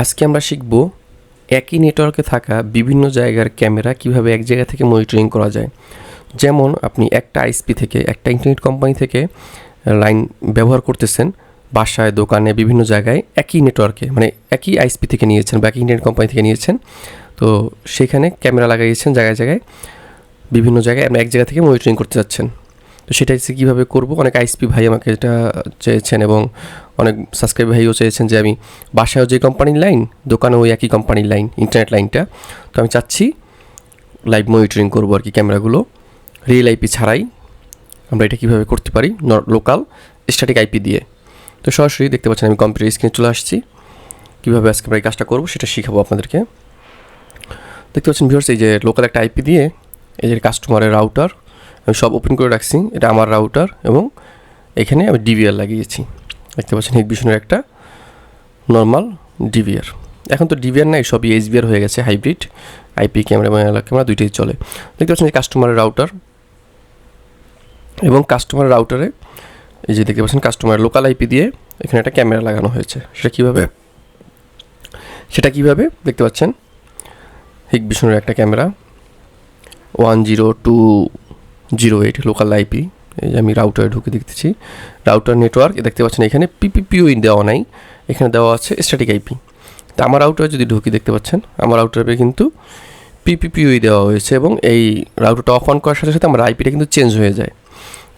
আজকে আমরা শিখব একই নেটওয়ার্কে থাকা বিভিন্ন জায়গার ক্যামেরা কিভাবে এক জায়গা থেকে মনিটরিং করা যায়। যেমন আপনি একটা আইএসপি থেকে একটা ইন্টারনেট কোম্পানি থেকে লাইন ব্যবহার করতেছেন, বাসায়, দোকানে, বিভিন্ন জায়গায় একই নেটওয়ার্কে, মানে একই আইএসপি থেকে নিয়েছেন বা একই ইন্টারনেট কোম্পানি থেকে নিয়েছেন, তো সেখানে ক্যামেরা লাগাইয়েছেন জায়গায় জায়গায়, বিভিন্ন জায়গায় আপনি এক জায়গা থেকে মনিটরিং করতে যাচ্ছেন। তো সেটা হচ্ছে কীভাবে করবো। অনেক আইএসপি ভাই আমাকে এটা চেয়েছেন এবং অনেক সাবস্ক্রাইব ভাইও চেয়েছেন যে আমি বাসায়ও যে কোম্পানির লাইন, দোকানেও ওই একই কোম্পানির লাইন, ইন্টারনেট লাইনটা, তো আমি চাচ্ছি লাইভ মনিটরিং করবো আর কি, ক্যামেরাগুলো রিয়েল আইপি ছাড়াই আমরা এটা কীভাবে করতে পারি লোকাল স্ট্যাটিক আইপি দিয়ে। তো সরাসরি দেখতে পাচ্ছেন আমি কম্পিউটার স্ক্রিনে চলে আসছি, কীভাবে আজকে আমরা এই কাজটা করবো সেটা শিখাবো আপনাদেরকে। দেখতে পাচ্ছেন ভিউয়ার্স, এই যে লোকাল একটা আইপি দিয়ে এই যে কাস্টমারের রাউটার আমি সব ওপেন করে রাখছি, এটা আমার রাউটার, এবং এখানে আমি ডিভিআর লাগিয়েছি। দেখতে পাচ্ছেন হিগবিশনের একটা নর্মাল ডিভিআর। এখন তো ডিভিআর নাই, সবই এইচবিআর হয়ে গেছে, হাইব্রিড আইপি ক্যামেরা এবং ক্যামেরা দুইটাই চলে। দেখতে পাচ্ছেন এই কাস্টমারের রাউটার, এবং কাস্টমারের রাউটারে এই যে দেখতে পাচ্ছেন কাস্টমারের লোকাল আইপি দিয়ে এখানে একটা ক্যামেরা লাগানো হয়েছে। সেটা কীভাবে দেখতে পাচ্ছেন, হিগবিশনের একটা ক্যামেরা 10208 লোকাল আইপি। এই যে আমি রাউটারে ঢুকে দেখতেছি, রাউটার নেটওয়ার্ক দেখতে পাচ্ছেন এখানে পিপিপিওই দেওয়া নাই, এখানে দেওয়া আছে স্ট্যাটিক আইপি। তো আমার রাউটারে যদি ঢুকি দেখতে পাচ্ছেন আমার রাউটারে কিন্তু পিপিপিওই দেওয়া হয়েছে, এবং এই রাউটারটা অফ অন করার সাথে সাথে আমার আইপিটা কিন্তু চেঞ্জ হয়ে যায়।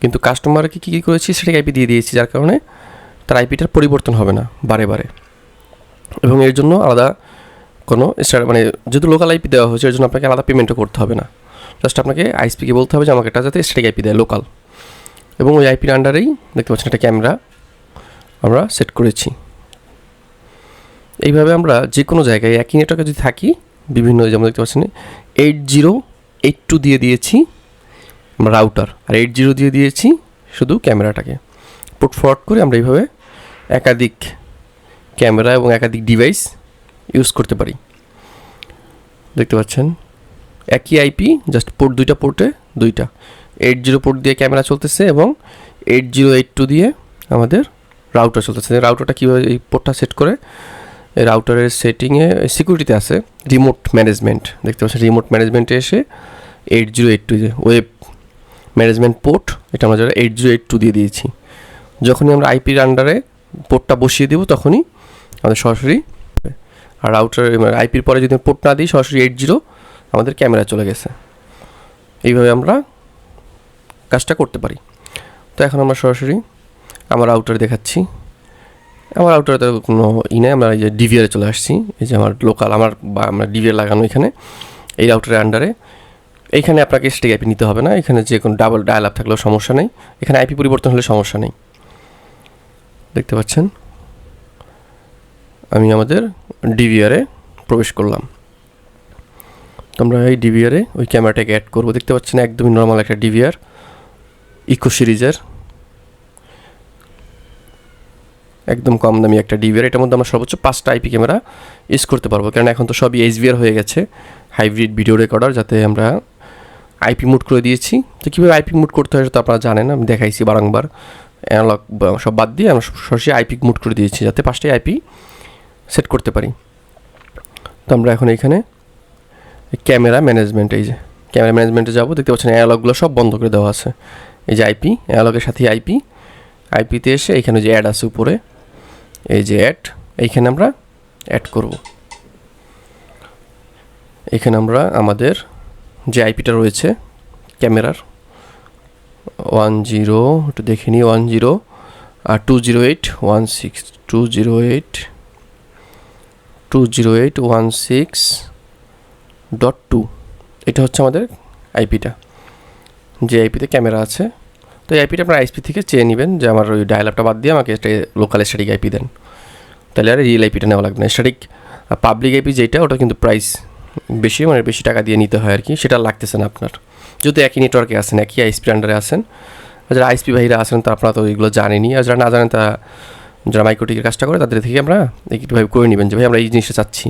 কিন্তু কাস্টমারকে কী করেছি, স্ট্যাটিক আইপি দিয়ে দিয়েছি, যার কারণে তার আইপিটার পরিবর্তন হবে না বারে বারে, এবং এর জন্য আলাদা কোনো মানে যেহেতু লোকাল আইপি দেওয়া হয়েছে এর জন্য আপনাকে আলাদা পেমেন্টও করতে হবে না। জাস্ট আপনাকে আইএসপিকে বলতে হবে যে আমাকে এটা যাতে স্ট্যাটিক আইপি দেয় লোকাল, এবং ওই আইপির আন্ডারেই দেখতে পাচ্ছেন একটা ক্যামেরা আমরা সেট করেছি। এইভাবে আমরা যে কোনো জায়গায় একই নেটওয়ার্কে যদি থাকি বিভিন্ন, যেমন দেখতে পাচ্ছেন 8082 দিয়ে দিয়েছি আমরা রাউটার, আর 80 দিয়ে দিয়েছি শুধু ক্যামেরাটাকে। পুট ফরওয়ার্ড করে আমরা এইভাবে একাধিক ক্যামেরা এবং একাধিক ডিভাইস ইউজ করতে পারি। দেখতে পাচ্ছেন একই আইপি, জাস্ট পোর্ট দুইটা, পোর্টে দুইটা 80 পোর্ট দিয়ে ক্যামেরা চলতেছে এবং 8082 দিয়ে আমাদের রাউটার চলতেছে। রাউটারটা কীভাবে এই পোর্টটা সেট করে, এই রাউটারের সেটিংয়ে সিকিউরিটিতে আছে রিমোট ম্যানেজমেন্ট। দেখতে পাচ্ছেন রিমোট ম্যানেজমেন্টে এসে 8082 যে ওয়েব ম্যানেজমেন্ট পোর্ট, এটা আমরা যারা 8082 দিয়ে দিয়েছি। যখনই আমরা আইপির আন্ডারে পোর্টটা বসিয়ে দেবো তখনই আমাদের সরাসরি, আর রাউটার আইপির পরে যদি পোর্ট না দিই সরাসরি 80 আমাদের ক্যামেরা চলে গেছে। এইভাবে আমরা কাজটা করতে পারি। তো এখন আমরা সরাসরি আমার রাউটার দেখাচ্ছি। আমার রাউটারে তো কোনো নেই, আমরা এই যে ডিভিআরে চলে আসছি। এই যে আমার লোকাল আমরা ডিভিআর লাগানো এখানে এই রাউটারের আন্ডারে। এইখানে আপনাকে স্ট্যাটিক আইপি নিতে হবে না, এখানে যে কোনো ডাবল ডায়াল আপ থাকলেও সমস্যা নেই, এখানে আইপি পরিবর্তন হলে সমস্যা নেই। দেখতে পাচ্ছেন আমি আমাদের ডিভিআরে প্রবেশ করলাম। তো আমরা এই ডিভিআরে ওই ক্যামেরাটাকে অ্যাড করবো। দেখতে পাচ্ছেন একদমই নর্মাল একটা ডিভিআর, ইকো সিরিজের একদম কম দামি একটা ডিভিআর। এটার মধ্যে আমরা সর্বোচ্চ 5টা আইপি ক্যামেরা ইউজ করতে পারবো, কারণ এখন তো সবই এইচভিআর হয়ে গেছে, হাইব্রিড ভিডিও রেকর্ডার, যাতে আমরা আইপি মুড করে দিয়েছি। তো কীভাবে আইপি মুড করতে হয় সেটা আপনারা জানেন, আমি দেখাইছি বারংবার। অ্যানালগ সব বাদ দিয়ে আমরা সরাসরি আইপি মুড করে দিয়েছি যাতে 5টাই আইপি সেট করতে পারি। তো আমরা এখন এখানে ক্যামেরা ম্যানেজমেন্ট, এই যে ক্যামেরা ম্যানেজমেন্টে যাবো। দেখতে পাচ্ছেন অ্যানালগগুলো সব বন্ধ করে দেওয়া আছে, এই যে আইপি, অ্যানালগের সাথে আইপিতে এসে এখানে যে অ্যাড আছে উপরে, এই যে অ্যাড, এইখানে আমরা অ্যাড করব। এখানে আমরা আমাদের যে আইপিটা রয়েছে ক্যামেরার 10 একটু দেখে নিই, 10 আর 208.16.2 এটা হচ্ছে আমাদের আইপিটা, যে আইপিতে ক্যামেরা আছে। তো এই আইপিটা আপনার আইএসপি থেকে চেয়ে নেবেন যে আমার ওই ডায়াল আপটা বাদ দিয়ে আমাকে একটা লোকাল স্ট্যাটিক আইপি দেন, তাহলে আর রিয়েল আইপিটা নেওয়া লাগবে না। স্ট্যাটিক পাবলিক আইপি যেটা, ওটা কিন্তু প্রাইস বেশি, মানে বেশি টাকা দিয়ে নিতে হয় আর কি, সেটা লাগতেছে না আপনার, যেহেতু একই নেটওয়ার্কে আসেন, একই আইএসপি আন্ডারে আসেন। আর যারা আইএসপি ভাইরা আসেন তো আপনারা তো এগুলো জানেনই, আর যারা না জানেন তা যারা মাইক্রোটিকের কাজটা করে তাদের থেকে আমরা একটুভাবে করে নেবেন যে ভাই আমরা এই জিনিসটা চাচ্ছি,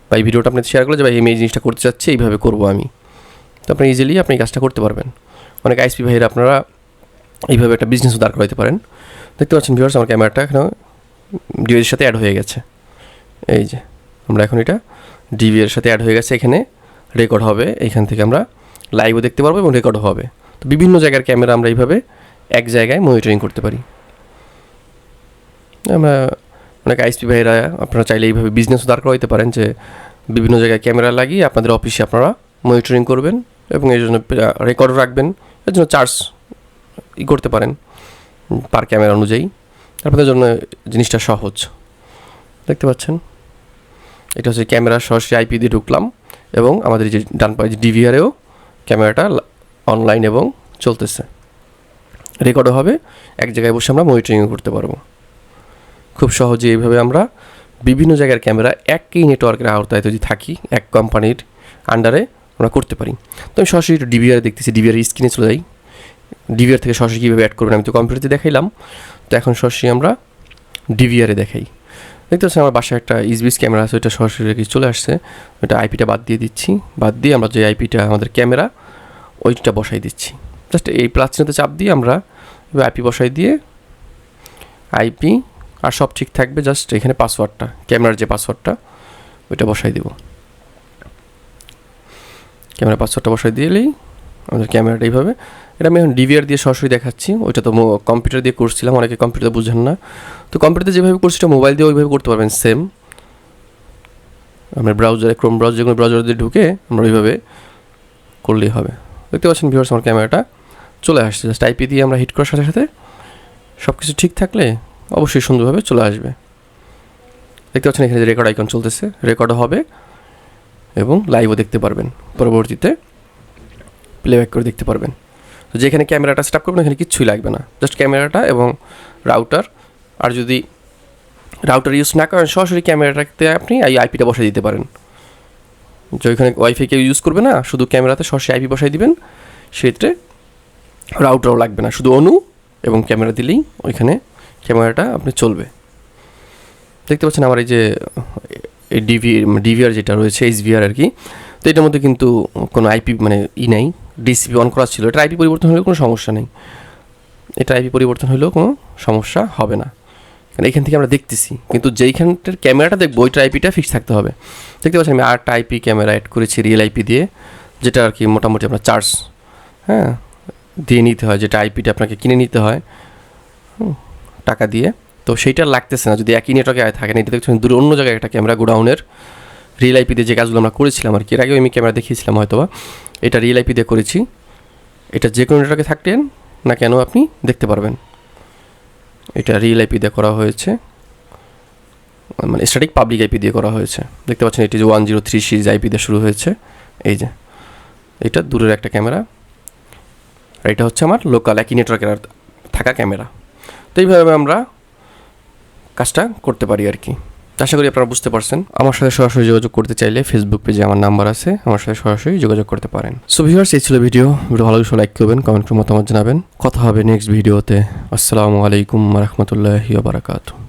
বা এই ভিডিওটা আপনাদের শেয়ার করলে যে ভাই আমি এই জিনিসটা করতে চাচ্ছি, এইভাবে করবো আমি। তো আপনি ইজিলি আপনি এই কাজটা করতে পারবেন। অনেক আইএসপি ভাইরা আপনারা এইভাবে একটা বিজনেসও দাঁড় করাইতে পারেন। দেখতে পাচ্ছেন ভিউয়ার্স আমার ক্যামেরাটা এখানে ডিভাইসের সাথে অ্যাড হয়ে গেছে। এই যে আমরা এখন এটা ডিভি এর সাথে অ্যাড হয়ে গেছে, এখানে রেকর্ড হবে, এখান থেকে আমরা লাইভও দেখতে পারবো এবং রেকর্ডও হবে। তো বিভিন্ন জায়গার ক্যামেরা আমরা এইভাবে এক জায়গায় মনিটরিং করতে পারি। আমরা অনেক আইএসপি ভাইরা আপনারা চাইলে এইভাবে বিজনেসও দাঁড় করাইতে পারেন, যে বিভিন্ন জায়গায় ক্যামেরা লাগিয়ে আপনাদের অফিসে আপনারা মনিটরিং করবেন এবং এই জন্য রেকর্ডও রাখবেন, এর জন্য চার্জ করতে পারেন পার ক্যামেরা অনুযায়ী। আপনাদের জন্য জিনিসটা সহজ। দেখতে পাচ্ছেন এটা হচ্ছে ক্যামেরা, সরাসরি আইপি দিয়ে ঢুকলাম এবং আমাদের যে ডান পাশে ডিভিআরেও ক্যামেরাটা অনলাইন এবং চলতেছে, রেকর্ডও হবে, এক জায়গায় বসে আমরা মনিটরিংও করতে পারবো। খুব সহজে এইভাবে আমরা বিভিন্ন জায়গার ক্যামেরা একই নেটওয়ার্কের আওতায় যদি থাকি, এক কোম্পানির আন্ডারে আমরা করতে পারি। তো আমি সরাসরি ডিভিআর দেখতেছি, ডিভিআর স্ক্রিনে চলে যাই। ডিভিআর থেকে সরাসরি কীভাবে অ্যাড করবেন আমি তো কম্পিউটারে দেখাইলাম, তো এখন সরাসরি আমরা ডিভিআরে দেখাই। দেখতে পাচ্ছি আমার বাসায় একটা ইসবিস ক্যামেরা আছে, ওইটা সরাসরি চলে আসছে, ওইটা আইপিটা বাদ দিয়ে দিচ্ছি, বাদ দিয়ে আমরা যে আইপিটা আমাদের ক্যামেরা ওইটা বসাই দিচ্ছি। জাস্ট এই প্লাস চিহ্নতে চাপ দিয়ে আমরা আইপি বসাই দিয়ে আইপি আর সব ঠিক থাকবে, জাস্ট এখানে পাসওয়ার্ডটা, ক্যামেরার যে পাসওয়ার্ডটা ওইটা বসাই দেব। ক্যামেরা পাসওয়ার্ডটা বসাই দিলেই আমাদের ক্যামেরাটা এইভাবে, এটা আমি এখন ডিভিআর দিয়ে সরাসরি দেখাচ্ছি, ওইটা তো কম্পিউটার দিয়ে করছিলাম, অনেকে কম্পিউটার বুঝেন না, তো কম্পিউটারে যেভাবে করছি এটা মোবাইল দিয়ে ওইভাবে করতে পারবেন সেম। আমরা ব্রাউজারে ক্রোম ব্রাউজার, যে কোনো ব্রাউজার দিয়ে ঢুকে আমরা ওইভাবে করলেই হবে। দেখতে পাচ্ছেন ভিউয়ার্স আমার ক্যামেরাটা চলে আসছে, জাস্ট আইপি দিয়ে আমরা হিট করার সাথে সাথে সব কিছু ঠিক থাকলে অবশ্যই সুন্দরভাবে চলে আসবে। দেখতে পাচ্ছেন এখানে যে রেকর্ড আইকন চলতেছে, রেকর্ডও হবে এবং লাইভও দেখতে পারবেন, পরবর্তীতে প্লেব্যাক করে দেখতে পারবেন। তো যেখানে ক্যামেরাটা সেট আপ করবেন এখানে কিচ্ছুই লাগবে না, জাস্ট ক্যামেরাটা এবং রাউটার। আর যদি রাউটার ইউজ না করেন সরাসরি ক্যামেরাটাতে আপনি এই আইপিটা বসাই দিতে পারেন, যে ওইখানে ওয়াইফাই কেউ ইউজ করবে না, শুধু ক্যামেরাতে সরাসরি আইপি বসাই দিবেন, সেক্ষেত্রে রাউটারও লাগবে না, শুধু অনু এবং ক্যামেরা দিলেই ওইখানে ক্যামেরাটা আপনি চলবে। দেখতে পাচ্ছেন আমার এই যে এই ডিভিআর যেটা রয়েছে এইচভিআর আর কি, তো এটার মধ্যে কিন্তু কোনো আইপি মানে নেই, ডিসিপি অন করা ছিল, এটা আইপি পরিবর্তন হলেও কোনো সমস্যা নেই, এটা আইপি পরিবর্তন হলেও কোনো সমস্যা হবে না, কারণ এখান থেকে আমরা দেখতেছি, কিন্তু যেইখানটার ক্যামেরাটা দেখবো ওইটার আইপিটা ফিক্স থাকতে হবে। দেখতে পাচ্ছেন আমি 8টা আইপি ক্যামেরা অ্যাড করেছি রিয়েল আইপি দিয়ে, যেটা আর কি মোটামুটি আপনার চার্জ দিয়ে নিতে হয়, যেটা আইপিটা আপনাকে কিনে নিতে হয় টাকা দিয়ে, তো সেইটা লাগতেছে না যদি একই নেটওয়ার্কে থাকে না। এটা দেখছেন দূরে অন্য জায়গায় একটা ক্যামেরা গোডাউনের রিয়েল আইপি দিয়ে যে কাজগুলো আমরা করেছিলাম আর কি, এর আগেও আমি ক্যামেরা দেখিয়েছিলাম হয়তোবা, এটা রিয়েল আইপি দিয়ে করেছি, এটা যে কোনো নেটওয়ার্কে থাকতেন না কেন আপনি দেখতে পারবেন। এটা রিয়েল আইপি দিয়ে করা হয়েছে, মানে স্ট্যাটিক পাবলিক আইপি দিয়ে করা হয়েছে। দেখতে পাচ্ছেন এটি যে 103 সিরিজ আইপি দিয়ে শুরু হয়েছে, এই যে এটা দূরের একটা ক্যামেরা, আর এটা হচ্ছে আমার লোকাল একই নেটওয়ার্কের থাকা ক্যামেরা। তো এইভাবে আমরা কাজটা করতে পারি আর কি। আশা করি আপনারা বুঝতে পারছেন। আমার সাথে সরাসরি যোগাযোগ করতে চাইলে ফেসবুক পেজে আমার নাম্বার আছে, আমার সাথে সরাসরি যোগাযোগ করতে পারেন। সো ভিউয়ার্স, এই ছিল ভিডিও ভালো কিছু লাইক করবেন, কমেন্ট করে মতামত জানাবেন। কথা হবে নেক্সট ভিডিওতে। আসসালামু আলাইকুম ওয়া রাহমাতুল্লাহি ওয়া বারাকাতুহু।